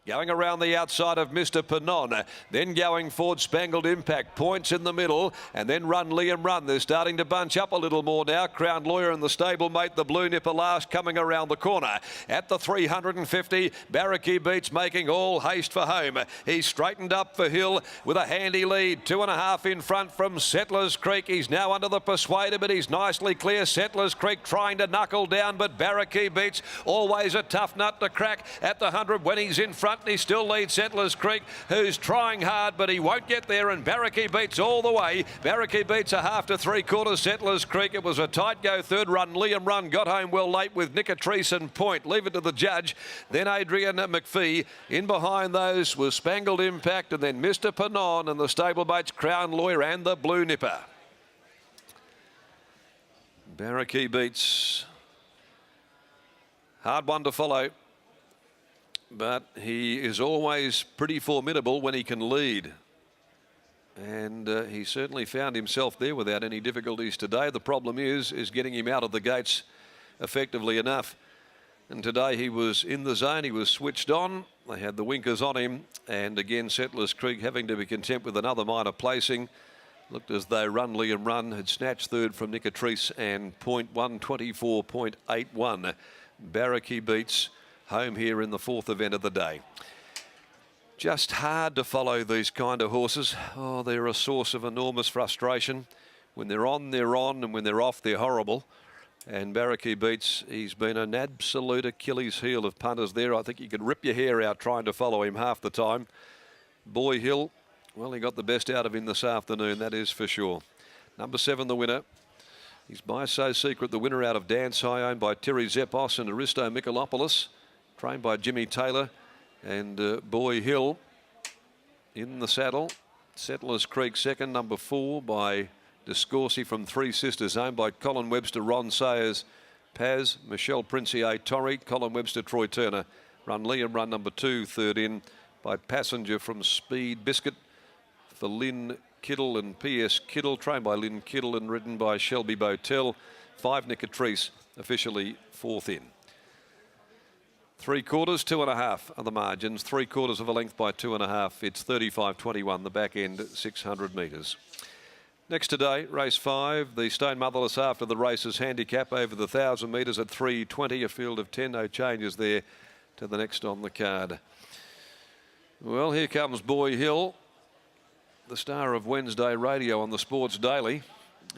Going around the outside of Mr. Panon, then going forward Spangled Impact, points in the middle, and then Run Liam Run. They're starting to bunch up a little more now. Crowned Lawyer and the stablemate, the Blue Nipper last, coming around the corner. At the 350, Barracky Beats making all haste for home. He's straightened up for Hill with a handy lead, 2.5 in front from Settlers Creek. He's now under the Persuader, but he's nicely clear. Settlers Creek trying to knuckle down, but Barracky Beats, always a tough nut to crack at the 100 when he's in front. And he still leads Settlers Creek, who's trying hard, but he won't get there. And Barracky Beats all the way. Barracky Beats a half to 3/4 Settlers Creek. It was a tight go third run. Liam Run got home well late with Nicotrice and Point. Leave it to the judge. Then Adrian McPhee. In behind those was Spangled Impact, and then Mr. Panon and the stablemates Crown Lawyer and the Blue Nipper. Barracky Beats. Hard one to follow, but he is always pretty formidable when he can lead. And he certainly found himself there without any difficulties today. The problem is getting him out of the gates effectively enough. And today he was in the zone, he was switched on. They had the winkers on him. And again, Settlers Creek having to be content with another minor placing. Looked as though Run Liam Run had snatched third from Nicotrice and Point 1:24.81. Barracky Beats home here in the fourth event of the day. Just hard to follow these kind of horses. Oh, they're a source of enormous frustration. When they're on, and when they're off, they're horrible. And Barracky Beats, he's been an absolute Achilles heel of punters there. I think you could rip your hair out trying to follow him half the time. Boy Hill, well, he got the best out of him this afternoon, that is for sure. Number 7, the winner. He's By So Secret, the winner out of Dance High, owned by Terry Zepos and Aristo Mikolopoulos. Trained by Jimmy Taylor. And Boy Hill in the saddle. Settlers Creek second, number 4 by Discorsi from Three Sisters, owned by Colin Webster, Ron Sayers, Paz, Michelle Princier, Torrey, Colin Webster, Troy Turner. Run Liam Run number 2, third in by Passenger from Speed Biscuit for Lynn Kittle and P.S. Kittle, trained by Lynn Kittle and ridden by Shelby Botel. 5 Nicotrice, officially fourth in. 3/4, 2.5 are the margins. 3/4 of a length by 2.5. It's 35.21, the back end, 600 metres. Next today, race 5, the Stone Motherless after the races handicap over the 1,000 metres at 3:20. A field of 10, no changes there to the next on the card. Well, here comes Boy Hill, the star of Wednesday radio on the Sports Daily.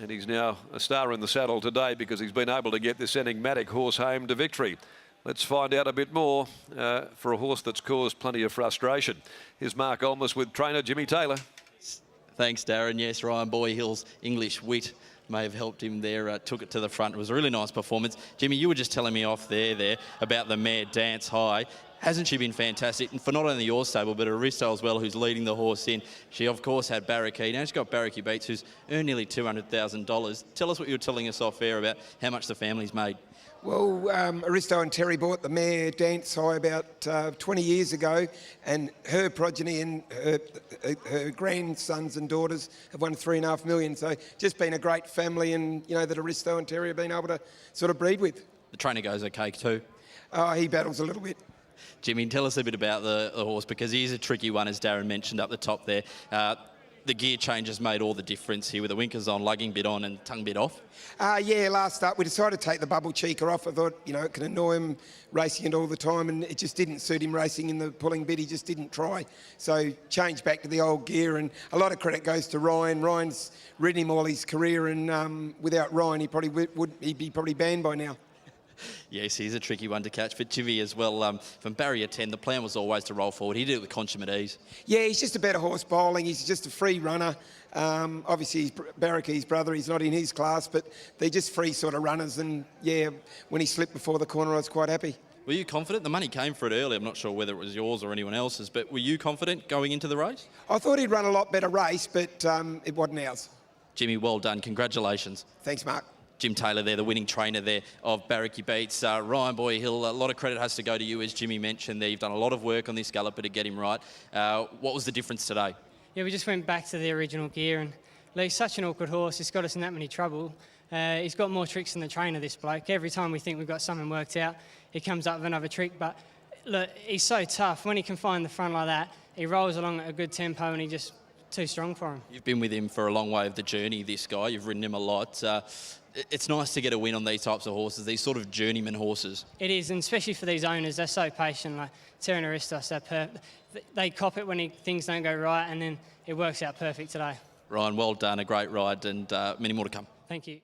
And he's now a star in the saddle today because he's been able to get this enigmatic horse home to victory. Let's find out a bit more for a horse that's caused plenty of frustration. Here's Mark Olmos with trainer Jimmy Taylor. Thanks, Darren. Yes, Ryan Boy Hill's English wit may have helped him there, took it to the front. It was a really nice performance. Jimmy, you were just telling me off there about the mare Dance High. Hasn't she been fantastic? And for not only your stable, but Aristo as well, who's leading the horse in. She, of course, had Barracky. Now she's got Barracky Beats, who's earned nearly $200,000. Tell us what you were telling us off air about how much the family's made. Well, Aristo and Terry bought the mare Dance High about 20 years ago, and her progeny and her grandsons and daughters have won $3.5 million. So just been a great family, and you know that Aristo and Terry have been able to sort of breed with. The trainer goes okay too. Oh, he battles a little bit. Jimmy, tell us a bit about the horse, because he is a tricky one, as Darren mentioned up the top there. The gear changes made all the difference here with the winkers on, lugging bit on and tongue bit off. Yeah, last up we decided to take the bubble cheeker off. I thought, you know, it can annoy him racing it all the time, and it just didn't suit him racing in the pulling bit. He just didn't try. So changed back to the old gear, and a lot of credit goes to Ryan. Ryan's ridden him all his career, and without Ryan he'd be probably banned by now. Yes, he's a tricky one to catch. For Chivy as well, from barrier 10, the plan was always to roll forward. He did it with consummate ease. Yeah, he's just a better horse bowling. He's just a free runner. Obviously, he's Barracky's brother. He's not in his class, but they're just free sort of runners. And, yeah, when he slipped before the corner, I was quite happy. Were you confident? The money came for it early. I'm not sure whether it was yours or anyone else's, but were you confident going into the race? I thought he'd run a lot better race, but it wasn't ours. Jimmy, well done. Congratulations. Thanks, Mark. Jim Taylor there, the winning trainer there of Barracky Beats. Ryan Boy Hill, a lot of credit has to go to you, as Jimmy mentioned there. You've done a lot of work on this galloper to get him right. What was the difference today? Yeah, we just went back to the original gear, and Lee's such an awkward horse. He's got us in that many trouble. He's got more tricks than the trainer, this bloke. Every time we think we've got something worked out, he comes up with another trick. But Look, he's so tough. When he can find the front like that, he rolls along at a good tempo and he just too strong for him. You've been with him for a long way of the journey, this guy. You've ridden him a lot. It's nice to get a win on these types of horses, these sort of journeyman horses. It is, and especially for these owners, they're so patient. Like Terran Aristos, they cop it when things don't go right, and then it works out perfect today. Ryan, well done, a great ride, and many more to come. Thank you.